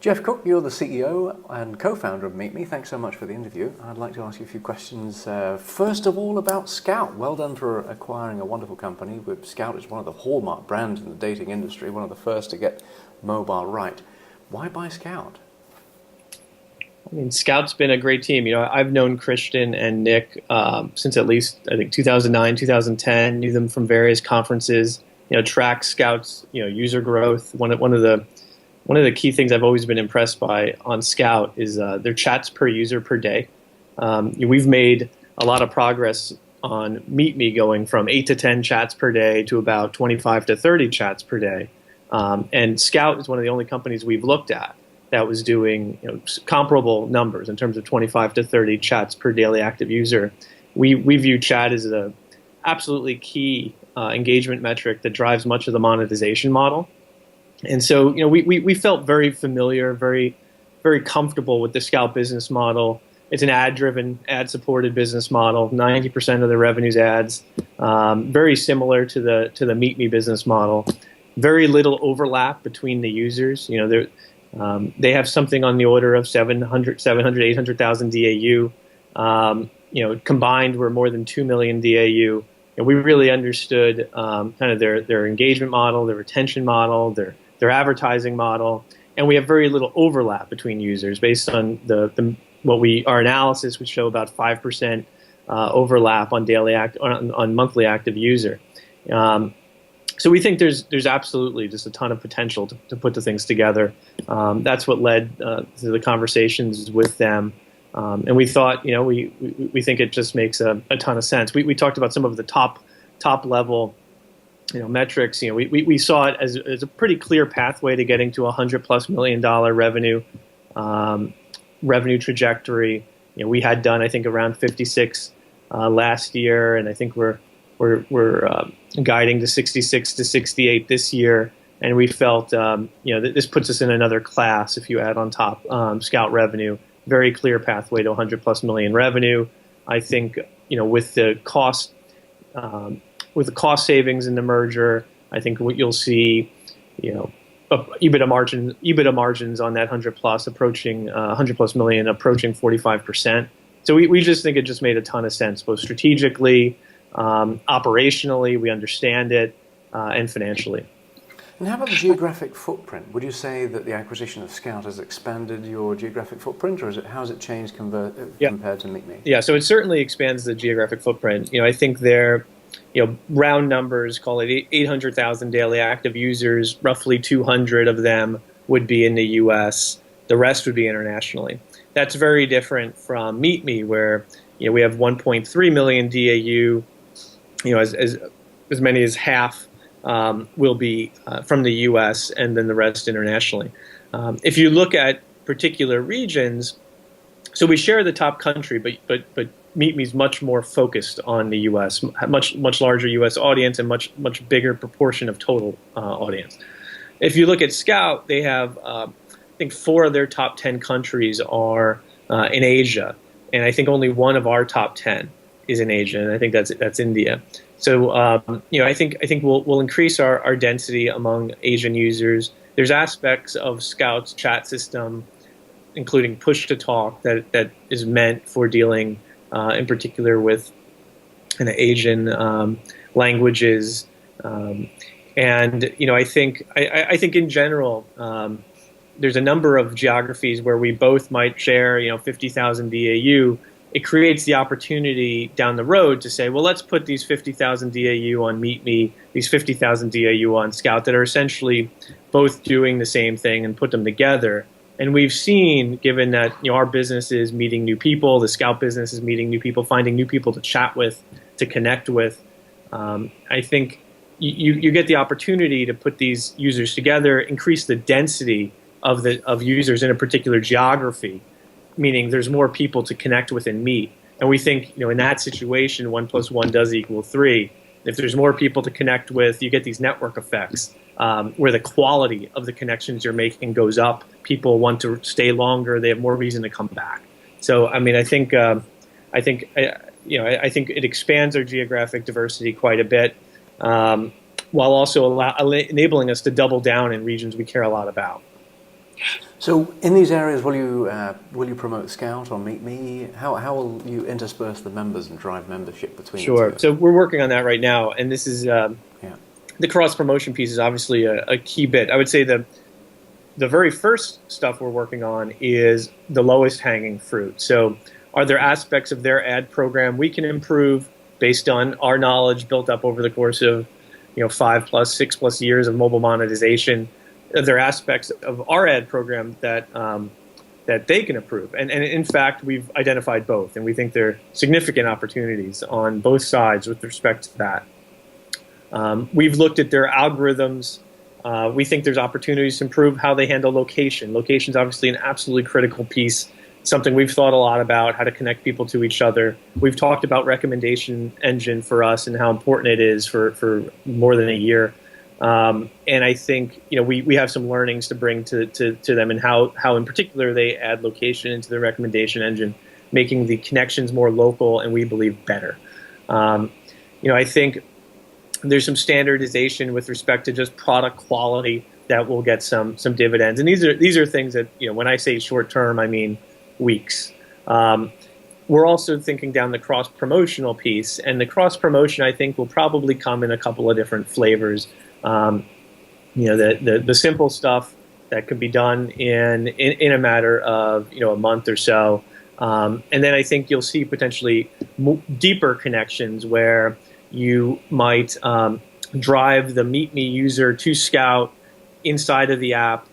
Geoff Cook, you're the CEO and co-founder of MeetMe. Thanks so much for the interview. I'd like to ask you a few questions. First of all, about Skout. Well done for acquiring a wonderful company. Skout is one of the hallmark brands in the dating industry, one of the first to get mobile right. Why buy Skout? I mean, Skout's been a great team. I've known Christian and Nick since at least, I think, 2009, 2010. Knew them from various conferences. Tracked Skout's, user growth. One of the key things I've always been impressed by on Skout is their chats per user per day. We've made a lot of progress on MeetMe, going from 8 to 10 chats per day to about 25 to 30 chats per day. And Skout is one of the only companies we've looked at that was doing comparable numbers in terms of 25 to 30 chats per daily active user. We view chat as a absolutely key engagement metric that drives much of the monetization model. And so, we felt very familiar, very, very comfortable with the Skout business model. It's an ad-driven, ad-supported business model. 90% of the revenue's ads. Very similar to the MeetMe business model. Very little overlap between the users. They have something on the order of 800,000 DAU. Combined, we're more than 2 million DAU. And we really understood kind of their engagement model, their retention model, their advertising model, and we have very little overlap between users based on our analysis would show about 5% overlap on monthly active user. So we think there's absolutely just a ton of potential to put the things together. That's what led to the conversations with them, and we thought we think it just makes a ton of sense. We talked about some of the top level metrics. We saw it as a pretty clear pathway to getting to $100+ million revenue trajectory. We had done, I think, around 56 last year, and I think we're guiding to 66 to 68 this year. And we felt this puts us in another class if you add on top Skout revenue. Very clear pathway to $100+ million revenue. I think with the cost savings in the merger, I think what you'll see, EBITDA margins on that 100+ million approaching 45%. So we just think it just made a ton of sense, both strategically, operationally, we understand it, and financially. And how about the geographic footprint? Would you say that the acquisition of Skout has expanded your geographic footprint, or how has it changed compared to MeetMe? Yeah, so it certainly expands the geographic footprint. I think they're, round numbers, call it 800,000 daily active users, roughly 200 of them would be in the US, the rest would be internationally. That's very different from MeetMe, where we have 1.3 million DAU, as many as half will be from the US, and then the rest internationally. If you look at particular regions, so we share the top country, but MeetMe is much more focused on the US, much larger US audience and much bigger proportion of total audience. If you look at Skout, they have, I think 4 of their top 10 countries are in Asia, and I think only one of our top 10 is in Asia, and I think that's India. So I think we'll increase our density among Asian users. There's aspects of Skout's chat system, including push to talk, that is meant for dealing in particular with Asian languages, and I think in general there's a number of geographies where we both might share 50,000 DAU. It creates the opportunity down the road to say, well, let's put these 50,000 DAU on MeetMe, these 50,000 DAU on Skout that are essentially both doing the same thing, and put them together. And we've seen, given that our business is meeting new people, the Skout business is meeting new people, finding new people to chat with, to connect with. I think you get the opportunity to put these users together, increase the density of users in a particular geography, meaning there's more people to connect with and meet. And we think, in that situation, 1 + 1 does equal 3. If there's more people to connect with, you get these network effects where the quality of the connections you're making goes up. People want to stay longer. They have more reason to come back. So, I mean, I think it expands our geographic diversity quite a bit, while also enabling us to double down in regions we care a lot about. So in these areas, will you promote Skout or MeetMe? How will you intersperse the members and drive membership between the Sure. two? So we're working on that right now, and this is Yeah. the cross promotion piece is obviously a key bit. I would say the very first stuff we're working on is the lowest hanging fruit. So are there aspects of their ad program we can improve based on our knowledge built up over the course of 5+, 6+ years of mobile monetization? Are there aspects of our ad program that that they can improve? And in fact, we've identified both, and we think there are significant opportunities on both sides with respect to that. We've looked at their algorithms. We think there's opportunities to improve how they handle location. Location is obviously an absolutely critical piece, something we've thought a lot about, how to connect people to each other. We've talked about recommendation engine for us and how important it is for more than a year. And I think we have some learnings to bring to them, and how in particular they add location into the recommendation engine, making the connections more local and we believe better. I think there's some standardization with respect to just product quality that will get some dividends. And these are things that when I say short term, I mean weeks. We're also thinking down the cross promotional piece, and the cross promotion I think will probably come in a couple of different flavors. The simple stuff that could be done in a matter of a month or so, and then I think you'll see potentially deeper connections where you might drive the MeetMe user to Skout inside of the app,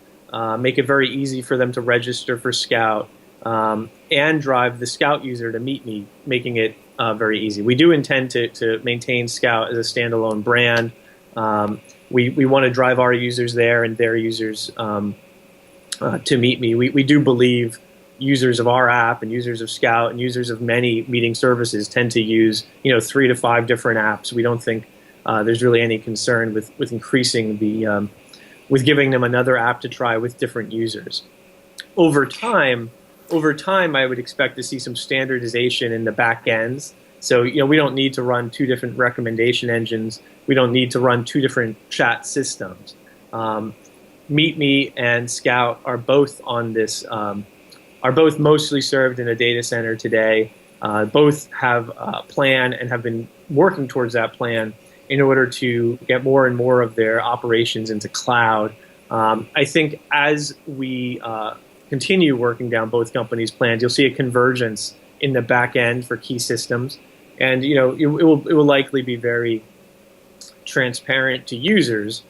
make it very easy for them to register for Skout, and drive the Skout user to MeetMe, making it very easy. We do intend to maintain Skout as a standalone brand. We want to drive our users there and their users to MeetMe. We do believe users of our app and users of Skout and users of many meeting services tend to use 3 to 5 different apps. We don't think there's really any concern with increasing with giving them another app to try with different users. Over time, I would expect to see some standardization in the back ends. So we don't need to run 2 different recommendation engines. We don't need to run 2 different chat systems. MeetMe and Skout are both on this. Are both mostly served in a data center today. Both have a plan and have been working towards that plan in order to get more and more of their operations into cloud. I think as we continue working down both companies' plans, you'll see a convergence in the back end for key systems, and it will likely be very transparent to users.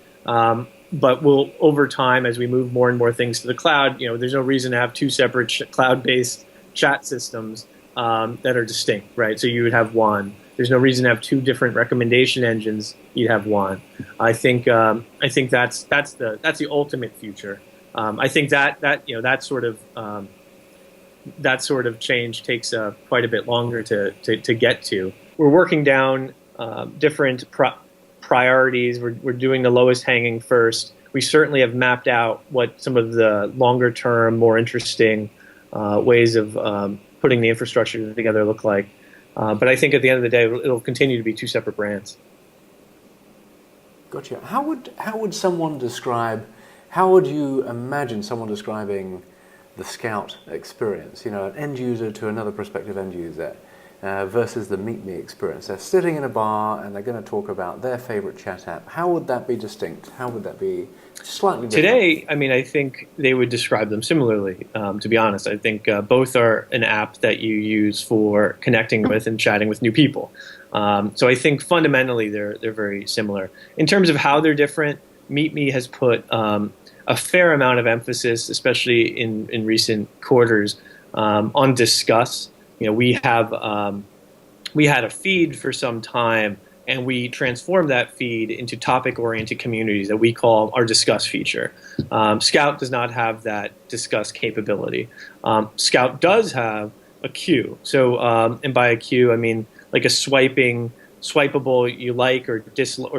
But we'll, over time, as we move more and more things to the cloud, there's no reason to have 2 separate cloud-based chat systems that are distinct, right? So you would have one. There's no reason to have 2 different recommendation engines. You'd have one. I think that's the ultimate future. I think that sort of change takes quite a bit longer to get to. We're working down different priorities. We're doing the lowest hanging first. We certainly have mapped out what some of the longer term, more interesting ways of putting the infrastructure together look like. But I think at the end of the day, it'll continue to be 2 separate brands. Gotcha. How would you imagine someone describing the Skout experience? An end user to another prospective end user. Versus the MeetMe experience. They're sitting in a bar and they're going to talk about their favorite chat app. How would that be distinct? How would that be slightly different? Today, I think they would describe them similarly, to be honest. I think both are an app that you use for connecting with and chatting with new people. So I think fundamentally they're very similar. In terms of how they're different, MeetMe has put a fair amount of emphasis, especially in recent quarters, on discuss. We had a feed for some time, and we transformed that feed into topic-oriented communities that we call our Discuss feature. Skout does not have that Discuss capability. Skout does have a queue. So, and by a queue, I mean like a swipeable you like or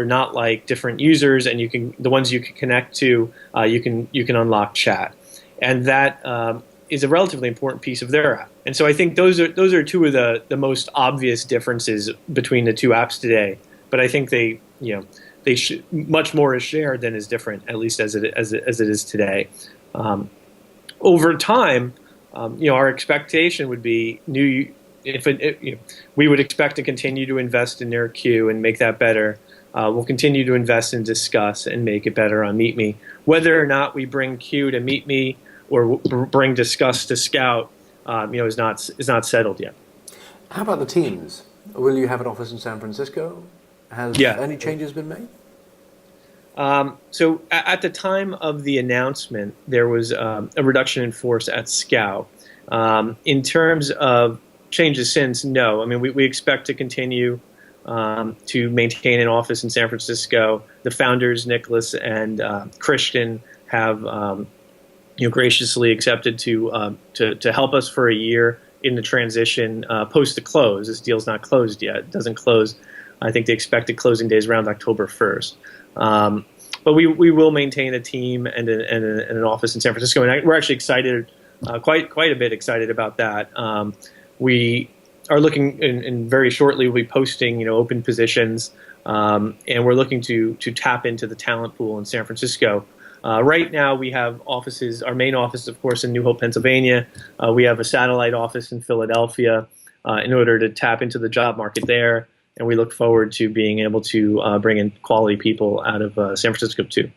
not like different users, and the ones you can connect to, you can unlock chat, and that is a relatively important piece of their app. And so I think those are 2 of the most obvious differences between the 2 apps today. But I think they much more is shared than is different, at least as it is today. over time, our expectation would be we would expect to continue to invest in their queue and make that better. We'll continue to invest in Discuss and make it better on MeetMe. Whether or not we bring Queue to MeetMe or bring Discuss to Skout, is not settled yet. How about the teams? Will you have an office in San Francisco? Has any changes been made? So at the time of the announcement, there was a reduction in force at Skout. In terms of changes since, no. I mean, we expect to continue to maintain an office in San Francisco. The founders, Nicholas and Christian, have graciously accepted to help us for a year in the transition post the close. This deal's not closed yet. It doesn't close. I think the expected closing day is around October 1st. But we will maintain a team and an office in San Francisco, and we're actually excited, quite a bit excited about that. We are looking, and very shortly we'll be posting, open positions, and we're looking to tap into the talent pool in San Francisco. Right now we have offices, our main office, of course, in New Hope, Pennsylvania. We have a satellite office in Philadelphia in order to tap into the job market there. And we look forward to being able to bring in quality people out of San Francisco too.